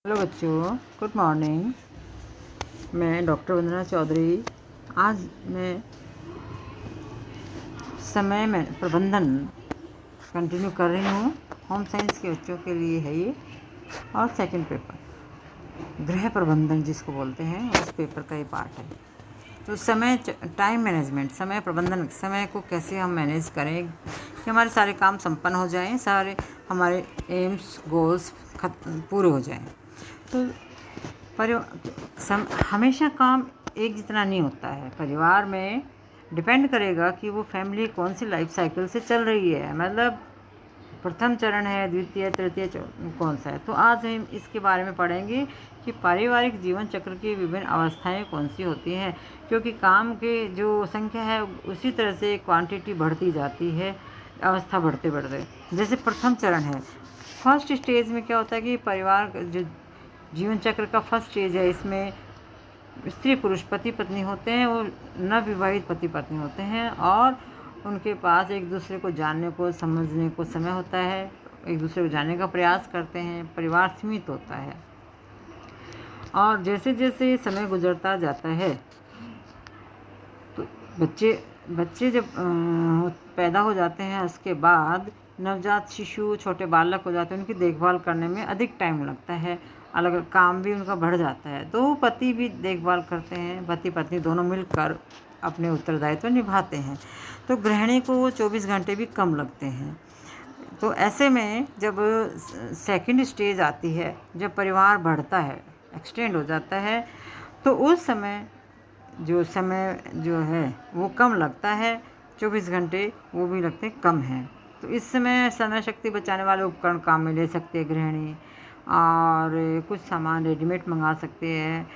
Hello बच्चों, good morning. मैं doctor वंदना चौधरी। आज मैं समय में प्रबंधन कंटिन्यू कर रही हूँ। होम साइंस के बच्चों के लिए है ये, और सेकंड पेपर गृह प्रबंधन जिसको बोलते हैं, उस पेपर का ये पार्ट है। तो समय टाइम मैनेजमेंट, समय प्रबंधन, समय को कैसे हम मैनेज करें कि हमारे सारे काम संपन्न हो जाएं, सारे हमारे एम्स गोल्स पूरे हो जाएं। तो हमेशा काम एक जितना नहीं होता है। परिवार में डिपेंड करेगा कि वो फैमिली कौन सी लाइफ साइकिल से चल रही है, मतलब प्रथम चरण है, द्वितीय, तृतीय कौन सा है। तो आज हम इसके बारे में पढ़ेंगे कि पारिवारिक जीवन चक्र की विभिन्न अवस्थाएं कौन सी होती हैं, क्योंकि काम के जो संख्या है उसी तरह से क्वांटिटी बढ़ती जाती है, अवस्था बढ़ते बढ़ते। जैसे प्रथम चरण है, फर्स्ट स्टेज में क्या होता है कि परिवार जो जीवन चक्र का फर्स्ट स्टेज है, इसमें स्त्री पुरुष पति पत्नी होते हैं, वो नवविवाहित पति पत्नी होते हैं, और उनके पास एक दूसरे को जानने को समझने को समय होता है, एक दूसरे को जानने का प्रयास करते हैं, परिवार सीमित होता है। और जैसे जैसे समय गुजरता जाता है तो बच्चे जब पैदा हो जाते हैं, उसके बाद नवजात शिशु छोटे बालक हो जाते हैं, उनकी देखभाल करने में अधिक टाइम लगता है, अलग अलग काम भी उनका बढ़ जाता है। तो पति भी देखभाल करते हैं, पति पत्नी दोनों मिलकर अपने उत्तरदायित्व निभाते हैं। तो गृहिणी को वो 24 घंटे भी कम लगते हैं। तो ऐसे में जब सेकंड स्टेज आती है, जब परिवार बढ़ता है, एक्सटेंड हो जाता है, तो उस समय जो है वो कम लगता है, 24 घंटे वो भी लगते कम हैं। तो इस समय शक्ति बचाने वाले उपकरण काम में ले सकते हैं गृहिणी, और कुछ सामान रेडीमेड मंगा सकते हैं,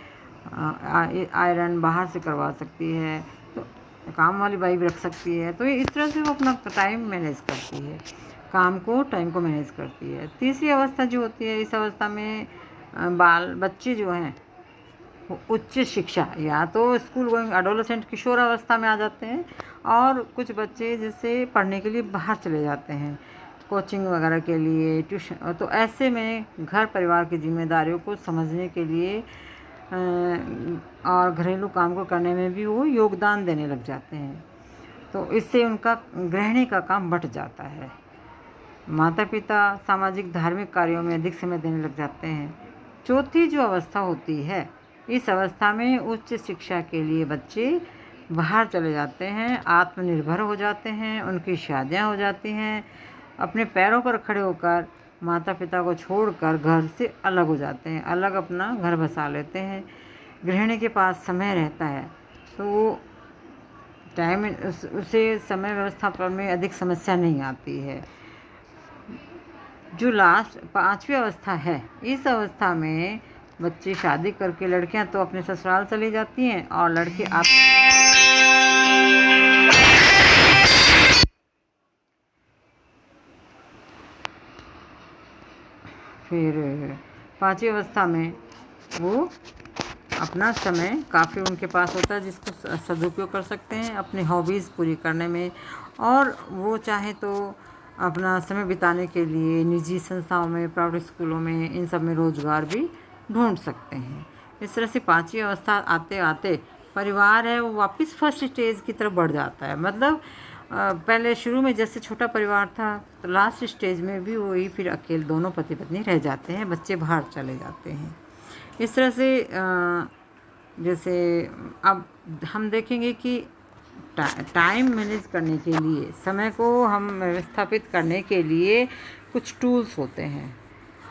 आयरन बाहर से करवा सकती है, तो काम वाली बाई भी रख सकती है। तो इस तरह से वो अपना टाइम मैनेज करती है, टाइम को मैनेज करती है। तीसरी अवस्था जो होती है, इस अवस्था में बच्चे जो हैं उच्च शिक्षा या तो स्कूल गोइंग एडोलेसेंट किशोर अवस्था में आ जाते हैं, और कुछ बच्चे जैसे पढ़ने के लिए बाहर चले जाते हैं, कोचिंग वगैरह के लिए, ट्यूशन। तो ऐसे में घर परिवार की जिम्मेदारियों को समझने के लिए और घरेलू काम को करने में भी वो योगदान देने लग जाते हैं। तो इससे उनका गृहिणी का काम बढ़ जाता है। माता पिता सामाजिक धार्मिक कार्यों में अधिक समय देने लग जाते हैं। चौथी जो अवस्था होती है, इस अवस्था में उच्च शिक्षा के लिए बच्चे बाहर चले जाते हैं, आत्मनिर्भर हो जाते हैं, उनकी शादियां हो जाती हैं, अपने पैरों पर खड़े होकर माता पिता को छोड़कर घर से अलग हो जाते हैं, अलग अपना घर बसा लेते हैं। गृहिणी के पास समय रहता है, तो वो उसे समय व्यवस्थापन में अधिक समस्या नहीं आती है। जो लास्ट पांचवी अवस्था है, इस अवस्था में बच्चे शादी करके, लड़कियां तो अपने ससुराल चली जाती हैं और लड़के फिर पांचवी अवस्था में वो अपना समय काफ़ी उनके पास होता है, जिसको सदुपयोग कर सकते हैं अपनी हॉबीज़ पूरी करने में, और वो चाहे तो अपना समय बिताने के लिए निजी संस्थाओं में, प्राइवेट स्कूलों में, इन सब में रोज़गार भी ढूंढ सकते हैं। इस तरह से पांचवी अवस्था आते आते परिवार है वो वापस फर्स्ट स्टेज की तरफ बढ़ जाता है। मतलब पहले शुरू में जैसे छोटा परिवार था, तो लास्ट स्टेज में भी वही फिर अकेले दोनों पति पत्नी रह जाते हैं, बच्चे बाहर चले जाते हैं। इस तरह से जैसे अब हम देखेंगे कि टाइम मैनेज करने के लिए, समय को हम व्यवस्थापित करने के लिए कुछ टूल्स होते हैं,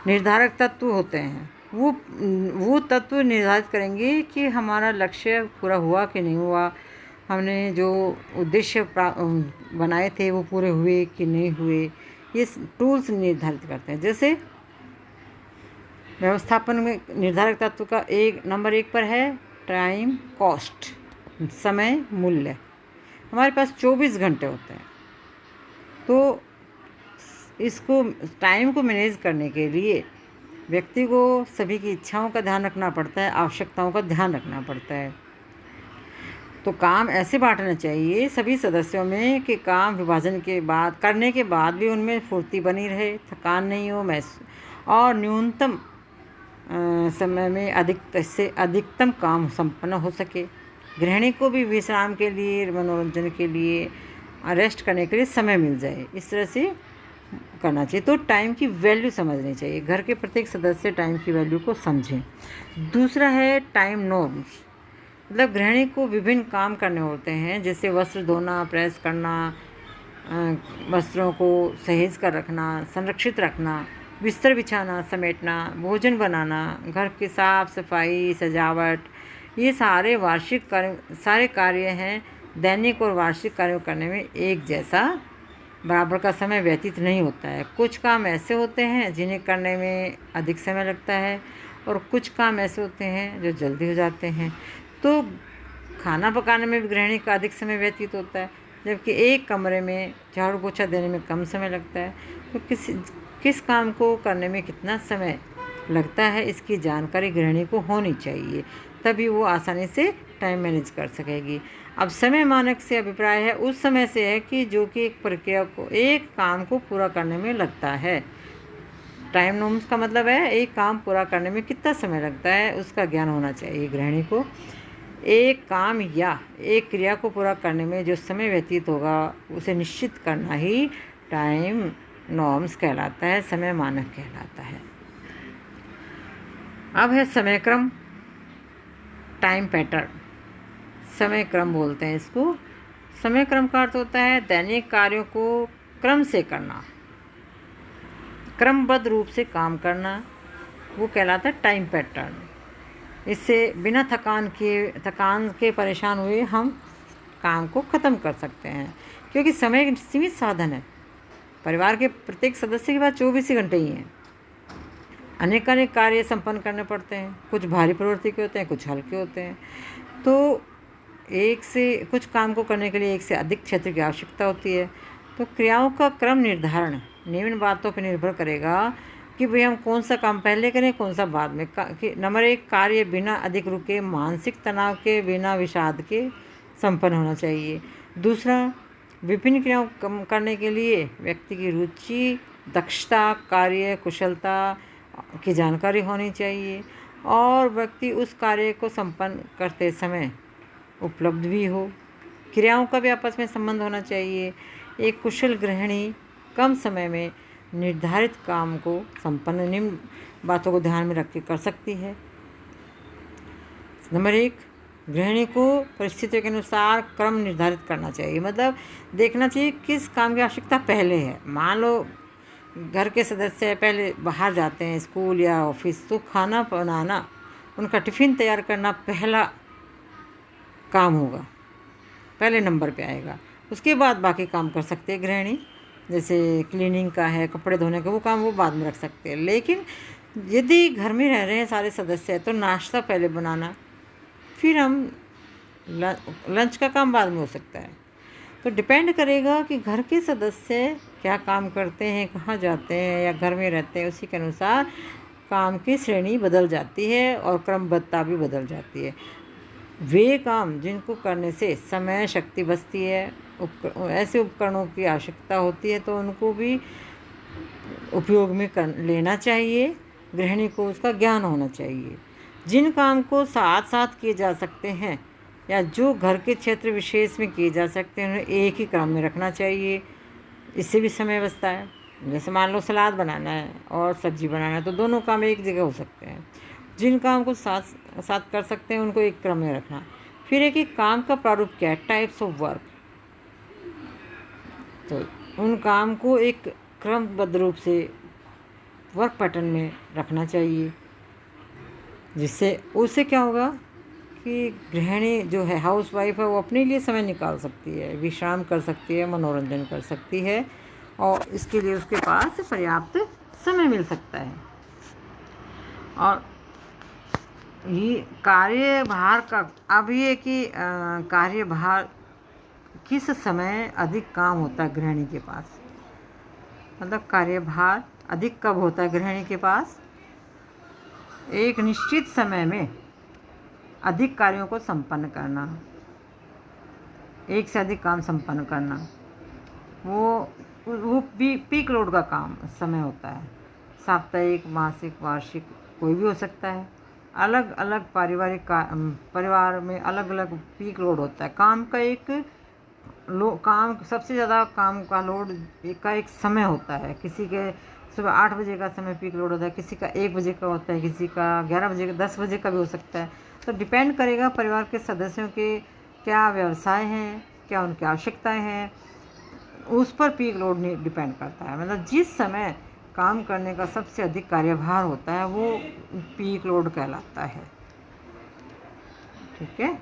निर्धारक तत्व होते हैं। वो तत्व निर्धारित करेंगे कि हमारा लक्ष्य पूरा हुआ कि नहीं हुआ, हमने जो उद्देश्य बनाए थे वो पूरे हुए कि नहीं हुए। ये टूल्स निर्धारित करते हैं। जैसे व्यवस्थापन में निर्धारक तत्व का नंबर 1 पर है टाइम कॉस्ट, समय मूल्य। हमारे पास 24 घंटे होते हैं, तो इसको टाइम को मैनेज करने के लिए व्यक्ति को सभी की इच्छाओं का ध्यान रखना पड़ता है, आवश्यकताओं का ध्यान रखना पड़ता है। तो काम ऐसे बांटना चाहिए सभी सदस्यों में कि काम विभाजन के बाद करने के बाद भी उनमें फुर्ती बनी रहे, थकान नहीं हो, और न्यूनतम समय में अधिक से अधिकतम काम संपन्न हो सके। गृहिणी को भी विश्राम के लिए, मनोरंजन के लिए, रेस्ट करने के लिए समय मिल जाए, इस तरह से करना चाहिए। तो टाइम की वैल्यू समझनी चाहिए, घर के प्रत्येक सदस्य टाइम की वैल्यू को समझें। दूसरा है टाइम नॉर्म्स, मतलब गृहिणी को विभिन्न काम करने होते हैं, जैसे वस्त्र धोना, प्रेस करना, वस्त्रों को सहेज कर रखना, संरक्षित रखना, बिस्तर बिछाना, समेटना, भोजन बनाना, घर की साफ सफाई, सजावट, ये सारे कार्य हैं। दैनिक और वार्षिक कार्यों करने में एक जैसा बराबर का समय व्यतीत नहीं होता है। कुछ काम ऐसे होते हैं जिन्हें करने में अधिक समय लगता है और कुछ काम ऐसे होते हैं जो जल्दी हो जाते हैं। तो खाना पकाने में भी गृहिणी का अधिक समय व्यतीत होता है, जबकि एक कमरे में झाड़ू पोछा देने में कम समय लगता है। तो किस काम को करने में कितना समय लगता है, इसकी जानकारी गृहिणी को होनी चाहिए, तभी वो आसानी से टाइम मैनेज कर सकेगी। अब समय मानक से अभिप्राय है उस समय से है कि जो कि एक काम को पूरा करने में लगता है। टाइम नॉर्म्स का मतलब है एक काम पूरा करने में कितना समय लगता है, उसका ज्ञान होना चाहिए गृहिणी को। एक काम या एक क्रिया को पूरा करने में जो समय व्यतीत होगा उसे निश्चित करना ही टाइम नॉर्म्स कहलाता है, समय मानक कहलाता है। अब है समय क्रम, टाइम पैटर्न, समय क्रम बोलते हैं इसको। समय क्रम का अर्थ होता है दैनिक कार्यों को क्रम से करना, क्रमबद्ध रूप से काम करना, वो कहलाता है टाइम पैटर्न। इससे बिना थकान के परेशान हुए हम काम को ख़त्म कर सकते हैं, क्योंकि समय एक सीमित साधन है। परिवार के प्रत्येक सदस्य के पास 24 ही घंटे ही हैं। अनेक कार्य संपन्न करने पड़ते हैं, कुछ भारी प्रवृत्ति के होते हैं, कुछ हल्के होते हैं। तो कुछ काम को करने के लिए एक से अधिक क्षेत्र की आवश्यकता होती है। तो क्रियाओं का क्रम निर्धारण निम्न बातों पर निर्भर करेगा कि भाई हम कौन सा काम पहले करें, कौन सा बाद में। नंबर 1, कार्य बिना अधिक रुके, मानसिक तनाव के, बिना विषाद के संपन्न होना चाहिए। दूसरा, विभिन्न क्रियाओं करने के लिए व्यक्ति की रुचि, दक्षता, कार्य कुशलता की जानकारी होनी चाहिए और व्यक्ति उस कार्य को संपन्न करते समय उपलब्ध भी हो। क्रियाओं का भी आपस में संबंध होना चाहिए। एक कुशल गृहिणी कम समय में निर्धारित काम को संपन्न निम्न बातों को ध्यान में रख के कर सकती है। नंबर 1, गृहिणी को परिस्थितियों के अनुसार क्रम निर्धारित करना चाहिए, मतलब देखना चाहिए किस काम की आवश्यकता पहले है। मान लो घर के सदस्य पहले बाहर जाते हैं स्कूल या ऑफिस, तो खाना बनाना, उनका टिफ़िन तैयार करना पहला काम होगा, पहले नंबर पे आएगा। उसके बाद बाकी काम कर सकते हैं गृहिणी, जैसे क्लीनिंग का है, कपड़े धोने का, वो काम वो बाद में रख सकते हैं। लेकिन यदि घर में रह रहे हैं सारे सदस्य तो नाश्ता पहले बनाना, फिर हम लंच का काम बाद में हो सकता है। तो डिपेंड करेगा कि घर के सदस्य क्या काम करते हैं, कहाँ जाते हैं या घर में रहते हैं, उसी के अनुसार काम की श्रेणी बदल जाती है और क्रमबद्धता भी बदल जाती है। वे काम जिनको करने से समय शक्ति बचती है, ऐसे उपकरणों की आवश्यकता होती है, तो उनको भी उपयोग में लेना चाहिए। गृहिणी को उसका ज्ञान होना चाहिए। जिन काम को साथ साथ किए जा सकते हैं या जो घर के क्षेत्र विशेष में किए जा सकते हैं उन्हें एक ही क्रम में रखना चाहिए, इससे भी समय बचता है। जैसे मान लो सलाद बनाना है और सब्जी बनाना है, तो दोनों काम एक जगह हो सकते हैं। जिन काम को साथ साथ कर सकते हैं उनको एक क्रम में रखना। फिर एक काम का प्रारूप क्या है, टाइप्स ऑफ वर्क, तो उन काम को एक क्रमबद्ध रूप से वर्क पैटर्न में रखना चाहिए, जिससे उससे क्या होगा कि गृहिणी जो है, हाउस वाइफ है, वो अपने लिए समय निकाल सकती है, विश्राम कर सकती है, मनोरंजन कर सकती है और इसके लिए उसके पास पर्याप्त समय मिल सकता है। और ये कार्यभार का अब ये कि कार्यभार किस समय अधिक काम होता है गृहिणी के पास, मतलब कार्यभार अधिक कब होता है गृहिणी के पास, एक निश्चित समय में अधिक कार्यों को संपन्न करना, एक से अधिक काम संपन्न करना, वो पीक लोड का काम समय होता है। साप्ताहिक, मासिक, वार्षिक कोई भी हो सकता है। अलग अलग परिवार में अलग अलग पीक लोड होता है। काम का काम सबसे ज़्यादा काम का लोड का एक समय होता है। किसी के सुबह 8 बजे का समय पीक लोड होता है, किसी का 1 बजे का होता है, किसी का 11 बजे का, 10 बजे का भी हो सकता है। तो डिपेंड करेगा परिवार के सदस्यों के क्या व्यवसाय हैं, क्या उनकी आवश्यकताएं हैं, उस पर पीक लोड डिपेंड करता है। मतलब जिस समय काम करने का सबसे अधिक कार्यभार होता है वो पीक लोड कहलाता है। ठीक है,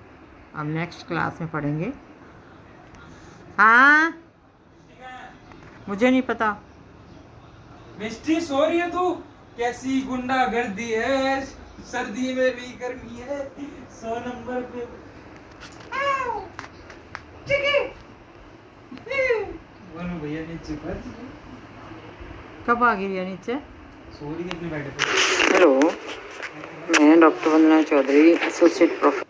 अब नेक्स्ट क्लास में पढ़ेंगे। हाँ, मुझे नहीं पता। मिस्टी सो रही है तू? कैसी गुंडागर्दी है, सर्दी में भी गर्मी है। 100 नंबर पे बोलो भैया नीचे कर। कब आ गई नीचे? सो रही है अपने बेड पे। हेलो, मैं डॉक्टर वंदना चौधरी, एसोसिएट प्रोफेसर